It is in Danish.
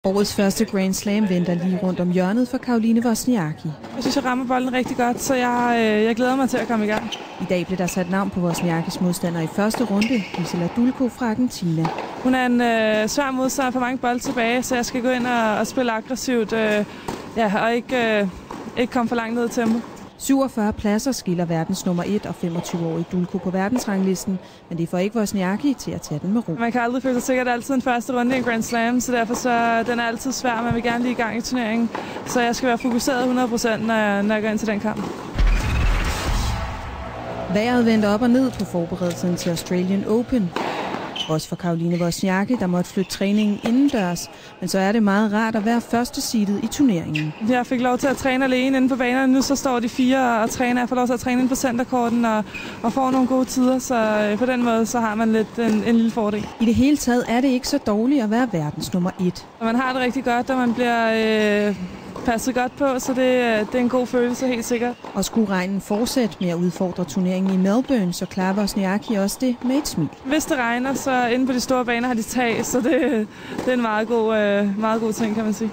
Årets første Grand Slam venter lige rundt om hjørnet for Caroline Wozniacki. Jeg synes, jeg rammer bolden rigtig godt, så jeg glæder mig til at komme i gang. I dag blev der sat navn på Wozniackis modstander i første runde, Gisela Dulko fra Argentina. Hun er en svær modstander for mange bolde tilbage, så jeg skal gå ind og spille aggressivt og ikke komme for langt ned i tempo. 47 pladser skiller verdens nummer 1 og 25-årige Dulko på verdensranglisten, men det får ikke Wozniacki til at tage den med ro. Man kan aldrig føle sig sikkert altid en første runde i en Grand Slam, så derfor den er altid svær. Man vil gerne lige i gang i turneringen, så jeg skal være fokuseret 100%, når jeg går ind til den kamp. Vejret vendte op og ned på forberedelsen til Australian Open. Også for Caroline Wozniacki, der måtte flytte træningen indendørs, men så er det meget rart at være første seedet i turneringen. Jeg fik lov til at træne alene inde på banerne. Nu så står de 4 og træner. Jeg får lov til at træne inde på centerkorten og får nogle gode tider, så på den måde så har man lidt en lille fordel. I det hele taget er det ikke så dårligt at være verdens nummer 1. Man har det rigtig godt, og man bliver passet godt på, så det er en god følelse, helt sikkert. Og skulle regnen fortsætte med at udfordre turneringen i Melbourne, så klarer Wozniacki også det med et smil. Hvis det regner, så inde på de store baner har de tag, så det er en meget god ting, kan man sige.